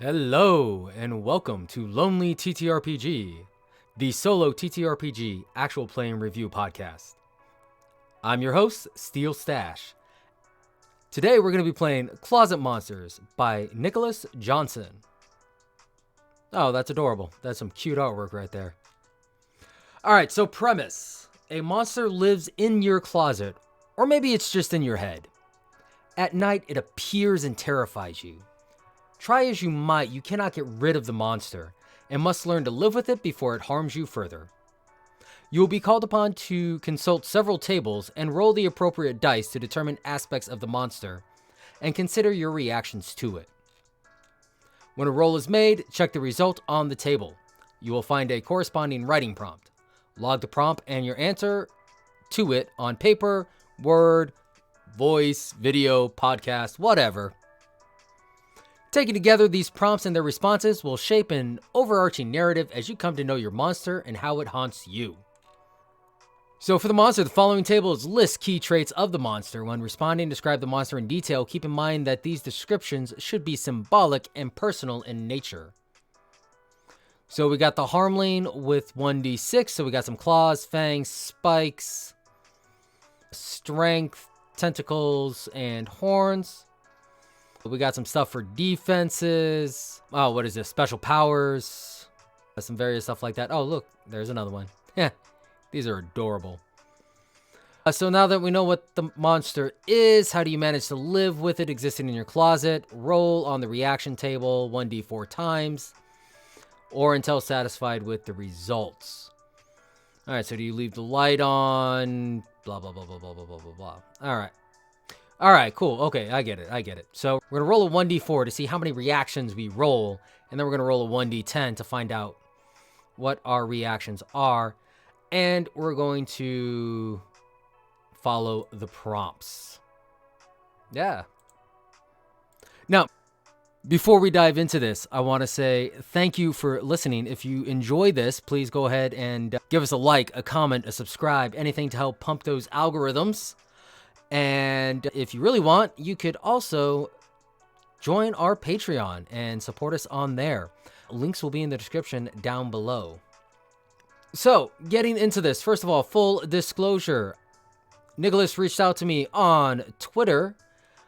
Hello, and welcome to Lonely TTRPG, the solo TTRPG actual play and review podcast. I'm your host, Steel Stash. Today we're going to be playing Closet Monsters by Nicholas Johnson. Oh, that's adorable. That's some cute artwork right there. Alright, so premise. A monster lives in your closet, or maybe it's just in your head. At night, it appears and terrifies you. Try as you might, you cannot get rid of the monster, and must learn to live with it before it harms you further. You will be called upon to consult several tables and roll the appropriate dice to determine aspects of the monster, and consider your reactions to it. When a roll is made, check the result on the table. You will find a corresponding writing prompt. Log the prompt and your answer to it on paper, word, voice, video, podcast, whatever. Taken together, these prompts and their responses will shape an overarching narrative as you come to know your monster and how it haunts you. So for the monster, the following tables list key traits of the monster. When responding, describe the monster in detail. Keep in mind that these descriptions should be symbolic and personal in nature. So we got the Harmling with 1d6. So we got some claws, fangs, spikes, strength, tentacles, and horns. We got some stuff for defenses. Oh, what is this? Special powers. Some various stuff like that. Oh, look, there's another one. Yeah, these are adorable. So now that we know what the monster is, how do you manage to live with it existing in your closet? Roll on the reaction table 1d4 times, or until satisfied with the results. All right, so do you leave the light on? Blah, blah, blah, blah, blah, blah, blah, blah, blah. All right, cool. Okay, I get it. So we're going to roll a 1d4 to see how many reactions we roll, and then we're going to roll a 1d10 to find out what our reactions are, and we're going to follow the prompts. Yeah. Now, before we dive into this, I want to say thank you for listening. If you enjoy this, please go ahead and give us a like, a comment, a subscribe, anything to help pump those algorithms. And if you really want, you could also join our Patreon and support us on there. Links will be in the description down below. So, getting into this, first of all, full disclosure. Nicholas reached out to me on Twitter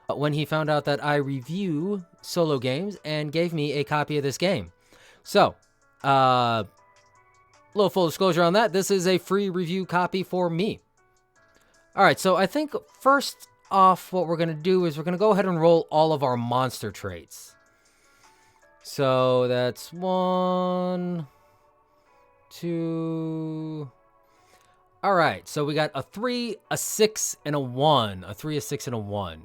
when he found out that I review solo games and gave me a copy of this game. So, little full disclosure on that. This is a free review copy for me. All right, so I think first off what we're going to do is we're going to go ahead and roll all of our monster traits. So that's 1, 2. All right, so we got a 3, a 6, and a 1. A 3, a 6, and a 1.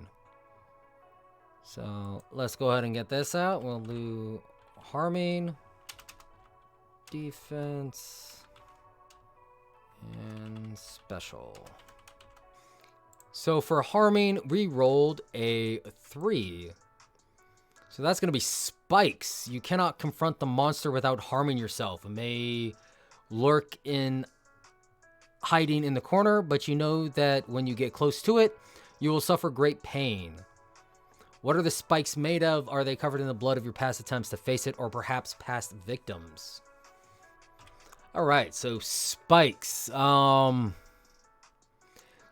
So let's go ahead and get this out. We'll do harming, defense, and special. So for harming, we rolled a 3. So that's going to be spikes. You cannot confront the monster without harming yourself. It may lurk in hiding in the corner, but you know that when you get close to it, you will suffer great pain. What are the spikes made of? Are they covered in the blood of your past attempts to face it, or perhaps past victims? All right, so spikes.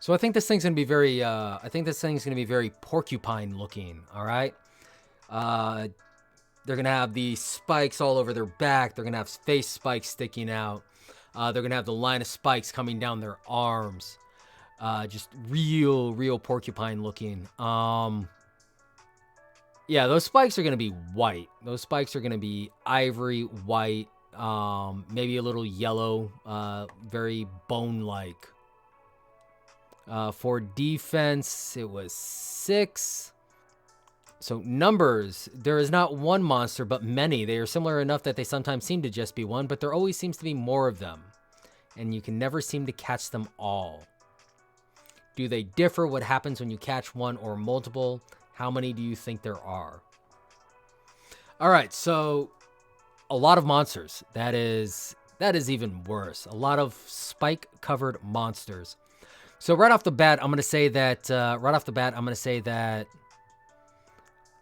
So I think this thing's gonna be very. Very porcupine looking. All right. They're gonna have the spikes all over their back. They're gonna have face spikes sticking out. They're gonna have the line of spikes coming down their arms. Just real porcupine looking. Yeah, those spikes are gonna be white. Those spikes are gonna be ivory white. Maybe a little yellow. Very bone-like. For defense, it was 6. So numbers, there is not one monster, but many. They are similar enough that they sometimes seem to just be one, but there always seems to be more of them. And you can never seem to catch them all. Do they differ? What happens when you catch one or multiple? How many do you think there are? All right, so a lot of monsters. That is even worse. A lot of spike-covered monsters. So right off the bat, I'm going to say that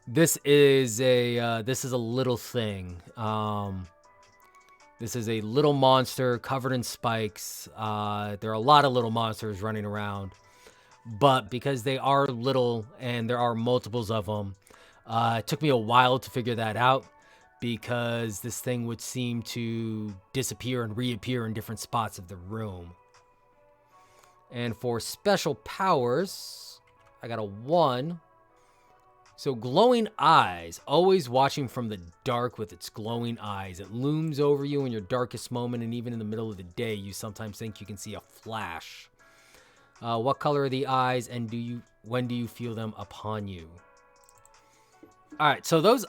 This is a little thing. This is a little monster covered in spikes. There are a lot of little monsters running around, but because they are little and there are multiples of them, it took me a while to figure that out because this thing would seem to disappear and reappear in different spots of the room. And for special powers, I got a 1. So glowing eyes, always watching from the dark with its glowing eyes. It looms over you in your darkest moment, and even in the middle of the day, you sometimes think you can see a flash. What color are the eyes, and when do you feel them upon you? All right, so those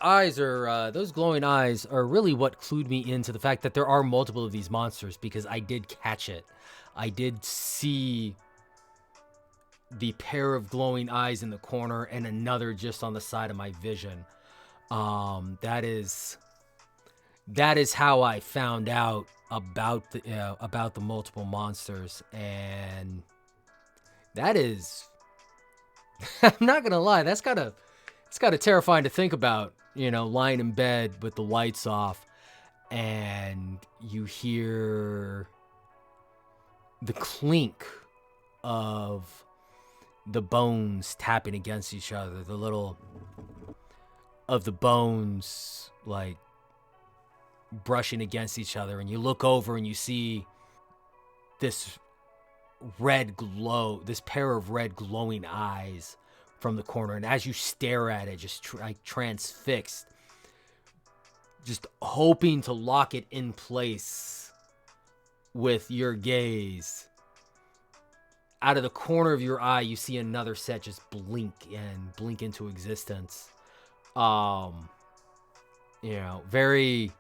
glowing eyes are really what clued me into the fact that there are multiple of these monsters, because I did catch it. I did see the pair of glowing eyes in the corner and another just on the side of my vision. That is how I found out about the multiple monsters, and that is I'm not gonna lie, it's kind of terrifying to think about, lying in bed with the lights off and you hear the clink of the bones tapping against each other, the little of the bones like brushing against each other, and you look over and you see this red glow, this pair of red glowing eyes from the corner, and as you stare at it, just transfixed, just hoping to lock it in place with your gaze, out of the corner of your eye, you see another set just blink into existence. Very,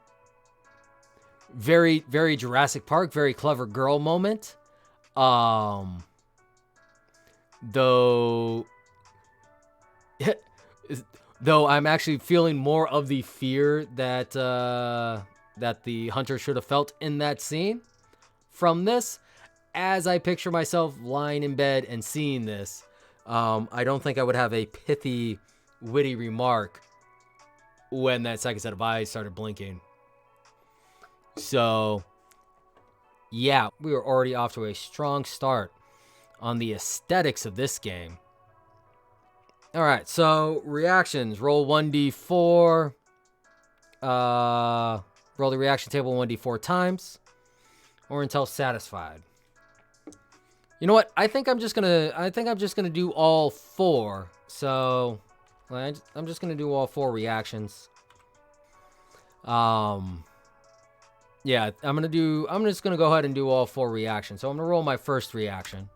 very, very Jurassic Park, very clever girl moment. Though I'm actually feeling more of the fear that the hunter should have felt in that scene from this. As I picture myself lying in bed and seeing this, I don't think I would have a pithy, witty remark when that second set of eyes started blinking. So, yeah, we were already off to a strong start on the aesthetics of this game. All right, so reactions. Roll 1d4. Roll the reaction table 1d4 times, or until satisfied. You know what? I think I'm just gonna do all 4. So I'm just gonna do all 4 reactions. Yeah, I'm just gonna go ahead and do all 4 reactions. So I'm gonna roll my first reaction,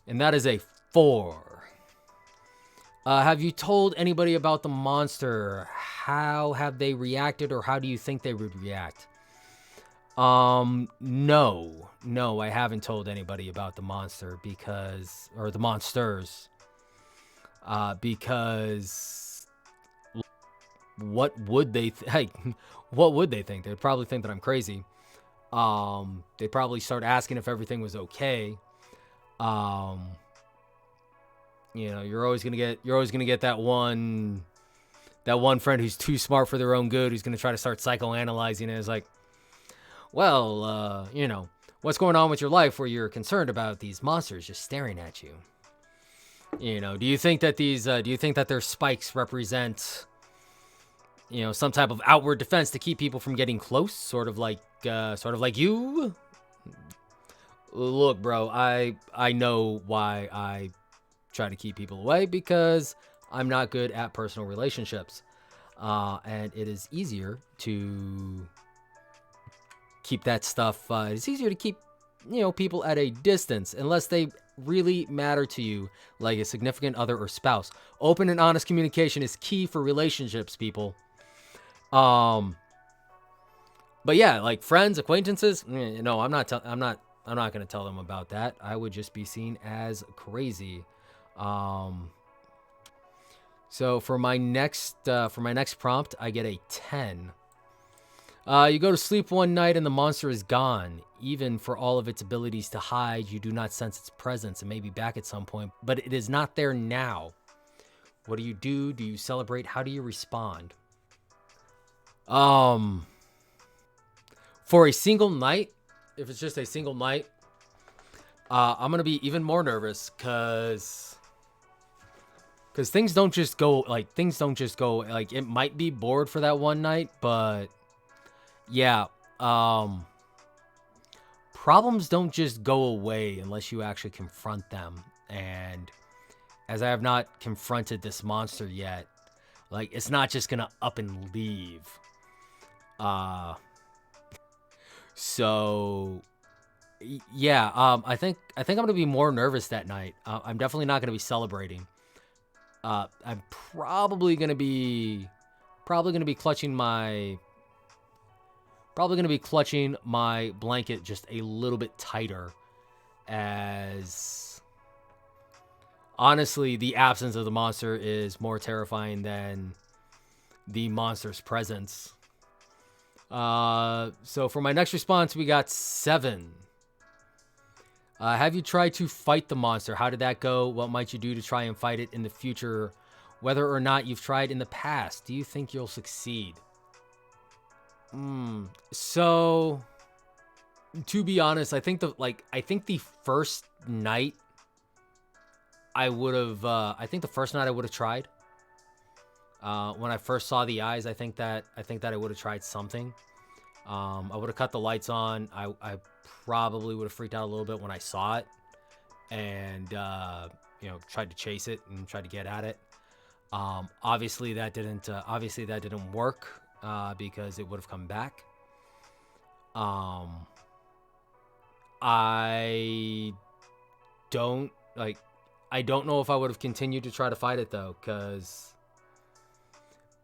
and that is a 4. Have you told anybody about the monster? How have they reacted, or how do you think they would react? No, I haven't told anybody about the monster or the monsters, because what would they what would they think? They'd probably think that I'm crazy. They'd probably start asking if everything was okay. You're always gonna get that one friend who's too smart for their own good, who's gonna try to start psychoanalyzing it. It's like, well, what's going on with your life where you're concerned about these monsters just staring at you? Do you think that their spikes represent, some type of outward defense to keep people from getting close, sort of like you? Look, bro, I know why I try to keep people away, because I'm not good at personal relationships, and it is easier to keep that stuff. It's easier to keep, people at a distance unless they really matter to you, like a significant other or spouse. Open and honest communication is key for relationships, people. But yeah, like friends, acquaintances, no, I'm not going to tell them about that. I would just be seen as crazy. So for my next prompt, I get a 10. You go to sleep one night and the monster is gone. Even for all of its abilities to hide, you do not sense its presence. It may be back at some point, but it is not there now. What do you do? Do you celebrate? How do you respond? Um, for a single night, if it's just a single night, I'm gonna be even more nervous because things don't just go like it might be bored for that one night, but yeah, problems don't just go away unless you actually confront them. And as I have not confronted this monster yet, like it's not just gonna up and leave. Uh, so yeah, I think I'm gonna be more nervous that night. I'm definitely not gonna be celebrating. I'm probably gonna be clutching my blanket just a little bit tighter, as honestly the absence of the monster is more terrifying than the monster's presence. So for my next response, we got 7. Have you tried to fight the monster? How did that go? What might you do to try and fight it in the future? Whether or not you've tried in the past, do you think you'll succeed? So to be honest, I think the first night I would have tried. When I first saw the eyes, I think that I would have tried something. I would have cut the lights on. I probably would have freaked out a little bit when I saw it, and tried to chase it and tried to get at it. Obviously that didn't work because it would have come back. I don't know if I would have continued to try to fight it though, because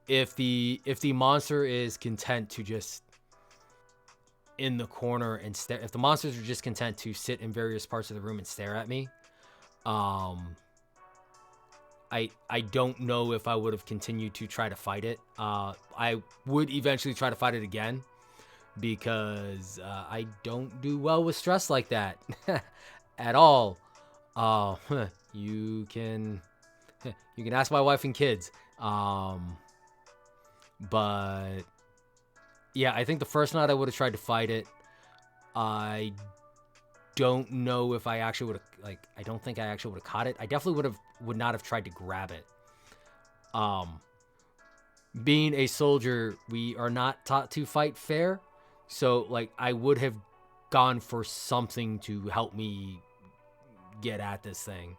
if the monster is content to just in the corner and stare, if the monsters are just content to sit in various parts of the room and stare at me, I don't know if I would have continued to try to fight it. I would eventually try to fight it again because I don't do well with stress like that at all. You can ask my wife and kids. But yeah, I think the first night I would have tried to fight it. I don't know if I actually would have I don't think I actually would have caught it. I definitely would not have tried to grab it. Being a soldier, we are not taught to fight fair. So I would have gone for something to help me get at this thing.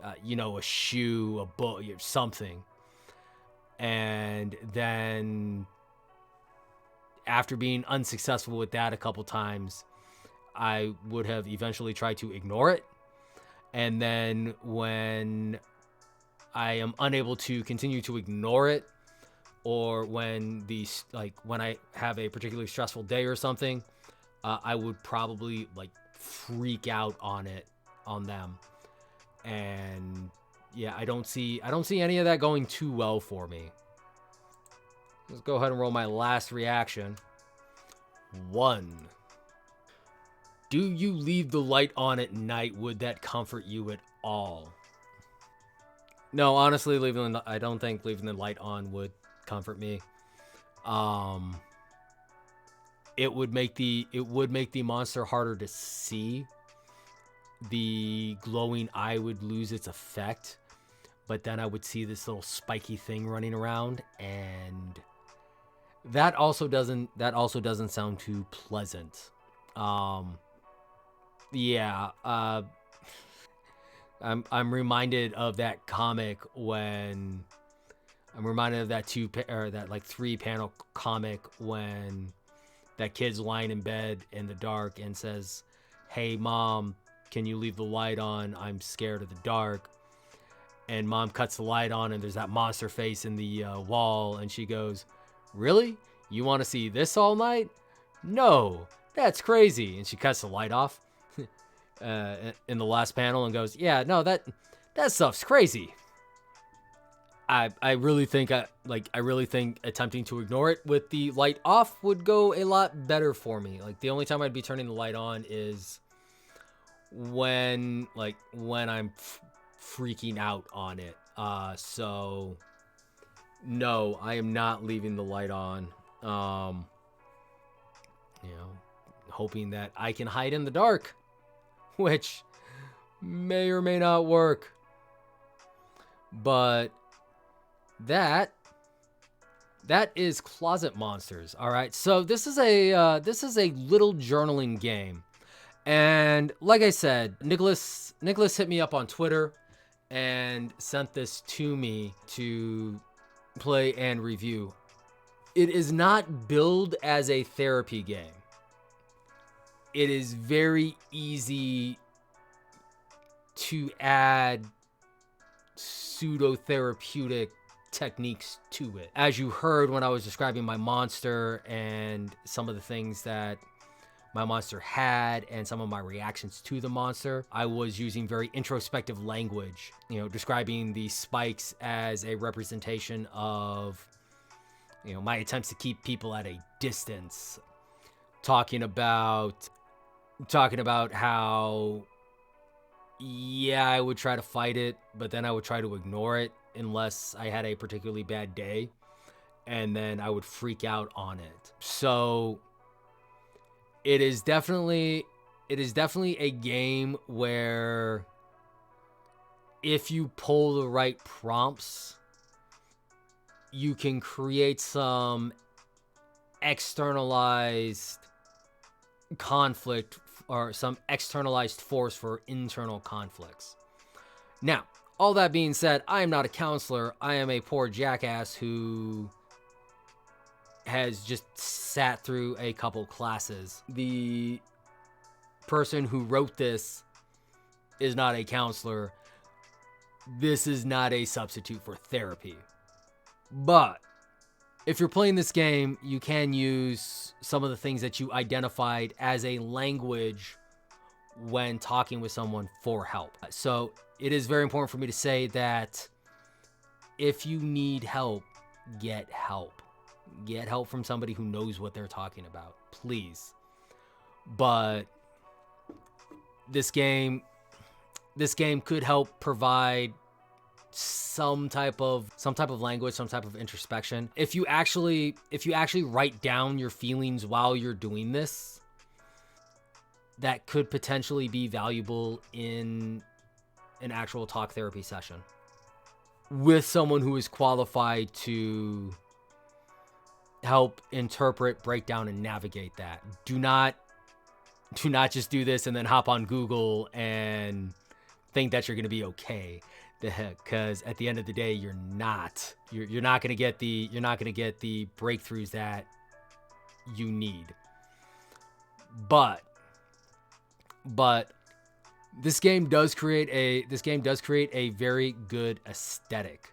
A shoe, a book, something. And then after being unsuccessful with that a couple times, I would have eventually tried to ignore it. And then when I am unable to continue to ignore it, or when when I have a particularly stressful day or something, I would probably freak out on them. And yeah, I don't see any of that going too well for me. Let's go ahead and roll my last reaction. 1. Do you leave the light on at night? Would that comfort you at all? No, honestly, I don't think leaving the light on would comfort me. It would make the monster harder to see. The glowing eye would lose its effect, but then I would see this little spiky thing running around, and that also doesn't sound too pleasant. Yeah, I'm reminded of that comic when I'm reminded of that 3-panel comic when that kid's lying in bed in the dark and says, "Hey mom, can you leave the light on? I'm scared of the dark." And mom cuts the light on and there's that monster face in the wall, and she goes, "Really? You want to see this all night? No, that's crazy." And she cuts the light off in the last panel and goes, "Yeah, no, that stuff's crazy." I really think attempting to ignore it with the light off would go a lot better for me. The only time I'd be turning the light on is when I'm freaking out on it. So no, I am not leaving the light on. Hoping that I can hide in the dark, which may or may not work. But that is Closet Monsters. All right, so this is a little journaling game, and like I said, Nicholas hit me up on Twitter and sent this to me to play and review. It is not billed as a therapy game. It is very easy to add pseudo-therapeutic techniques to it. As you heard when I was describing my monster and some of the things that my monster had and some of my reactions to the monster, I was using very introspective language, describing the spikes as a representation of, my attempts to keep people at a distance, talking about how, yeah, I would try to fight it, but then I would try to ignore it unless I had a particularly bad day, and then I would freak out on it. So it is definitely a game where if you pull the right prompts, you can create some externalized conflict or some externalized force for internal conflicts. Now, all that being said, I am not a counselor. I am a poor jackass who has just sat through a couple classes. The person who wrote this is not a counselor. This is not a substitute for therapy. But if you're playing this game, you can use some of the things that you identified as a language when talking with someone for help. So it is very important for me to say that if you need help, get help. Get help from somebody who knows what they're talking about, please. But this game could help provide some type of language, some type of introspection. If you actually write down your feelings while you're doing this, that could potentially be valuable in an actual talk therapy session with someone who is qualified to help interpret, break down, and navigate that. Do not just do this and then hop on Google and think that you're going to be okay. Because at the end of the day, you're not going to get the breakthroughs that you need. But this game does create a very good aesthetic.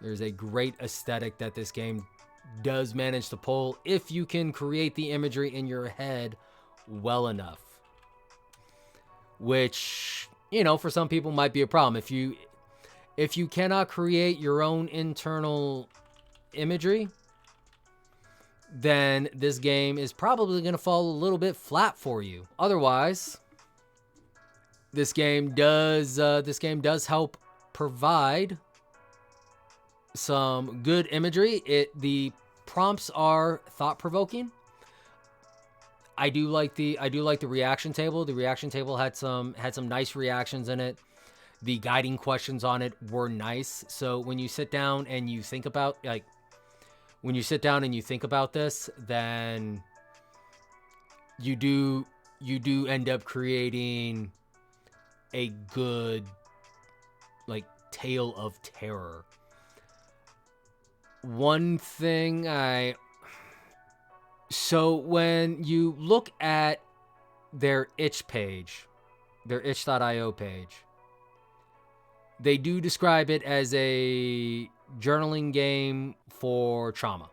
There's a great aesthetic that this game does manage to pull if you can create the imagery in your head well enough. Which, for some people might be a problem. If you cannot create your own internal imagery, then this game is probably going to fall a little bit flat for you. Otherwise, this game does help provide some good imagery. The prompts are thought-provoking. I do like the reaction table. The reaction table had some nice reactions in it. The guiding questions on it were nice. So when you sit down and you think about this, then you do end up creating a good tale of terror. One thing so when you look at their itch page, their itch.io page, they do describe it as a journaling game for trauma.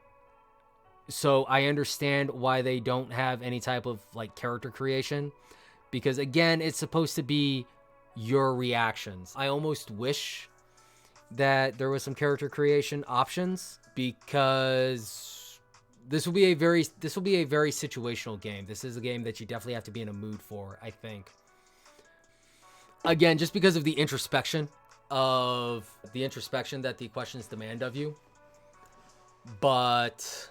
So I understand why they don't have any type of character creation, because again, it's supposed to be your reactions. I almost wish that there was some character creation options, because this will be a very situational game. This is a game that you definitely have to be in a mood for, I think. Again, just because of the introspection of the introspection that the questions demand of you. But,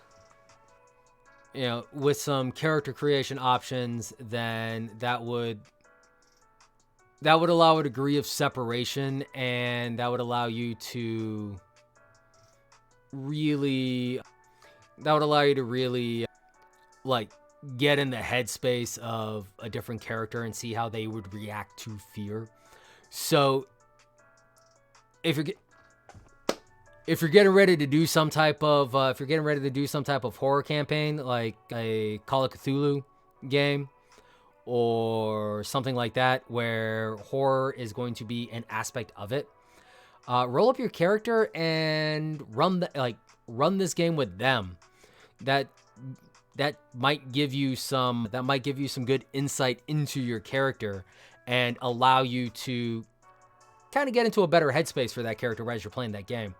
with some character creation options, then that would allow a degree of separation, and that would allow you to really like get in the headspace of a different character and see how they would react to fear. So if you're getting ready to do some type of horror campaign, like a Call of Cthulhu game or something like that, where horror is going to be an aspect of it, roll up your character and run this game with them. That might give you some good insight into your character and allow you to kind of get into a better headspace for that character as you're playing that game.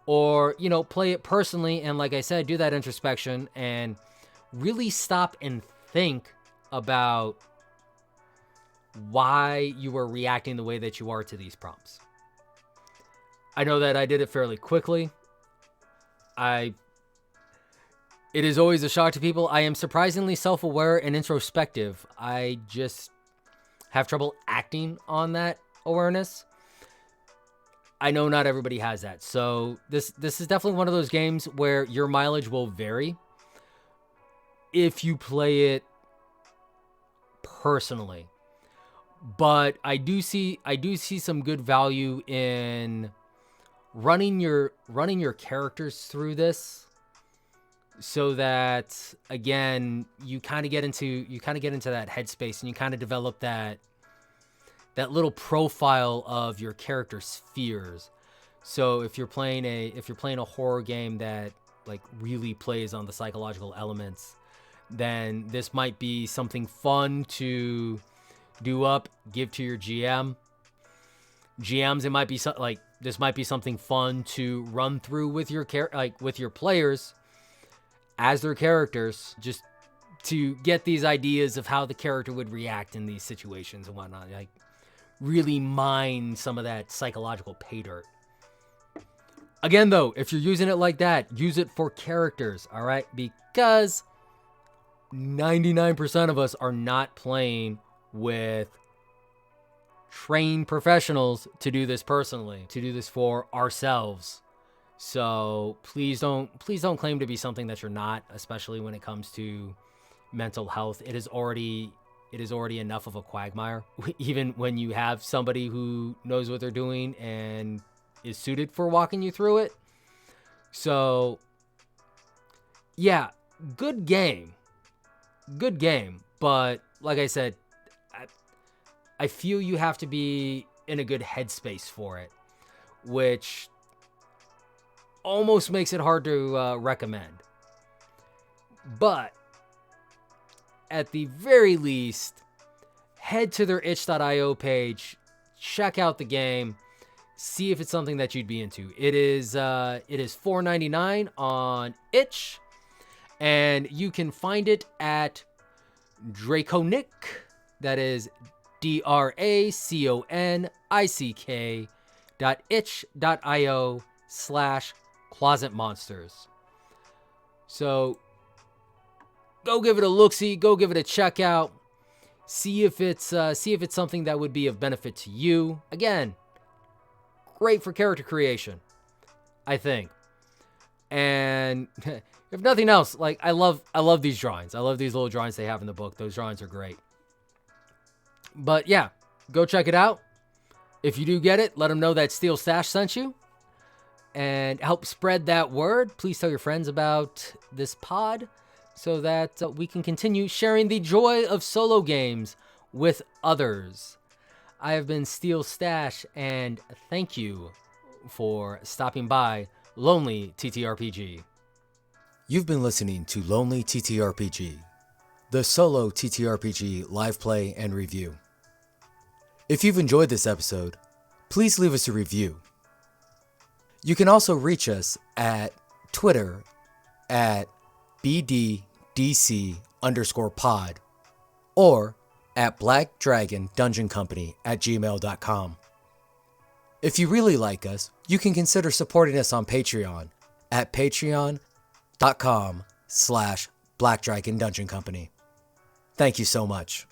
Or, play it personally and, like I said, do that introspection and really stop and think about why you are reacting the way that you are to these prompts. I know that I did it fairly quickly. It is always a shock to people. I am surprisingly self-aware and introspective. I just have trouble acting on that awareness. I know not everybody has that. So this is definitely one of those games where your mileage will vary if you play it personally. But I do see some good value in running your characters through this, so that, again, you kind of get into that headspace and you kind of develop that little profile of your character's fears. So if you're playing a horror game that like really plays on the psychological elements, then this might be something fun to give to your GMs. It might be this might be something fun to run through with your players as their characters, just to get these ideas of how the character would react in these situations and whatnot. Like, really mine some of that psychological pay dirt. Again, though, if you're using it like that, use it for characters, all right? Because 99% of us are not playing with trained professionals to do this personally, to do this for ourselves. So please don't claim to be something that you're not, especially when it comes to mental health. It is already enough of a quagmire, even when you have somebody who knows what they're doing and is suited for walking you through it. So yeah, good game, but like I said, I feel you have to be in a good headspace for it, which almost makes it hard to recommend. But at the very least, head to their itch.io page, check out the game, see if it's something that you'd be into. It is $4.99 on itch, and you can find it at Draconic, that is DRACONIC.itch.io/Closet Monsters. So go give it a look-see, go give it a check out, see if it's something that would be of benefit to you. Again, great for character creation, I think. And if nothing else, like I love these drawings. I love these little drawings they have in the book. Those drawings are great. But yeah, go check it out. If you do get it, let them know that Steel Stash sent you, and help spread that word. Please tell your friends about this pod, so that we can continue sharing the joy of solo games with others. I have been Steel Stash, and thank you for stopping by Lonely TTRPG. You've been listening to Lonely TTRPG, the solo TTRPG live play and review. If you've enjoyed this episode, please leave us a review. You can also reach us at Twitter at BDDC_pod or at Black Dragon Dungeon Company at gmail.com. If you really like us, you can consider supporting us on Patreon at patreon.com/Black Dragon Dungeon Company. Thank you so much.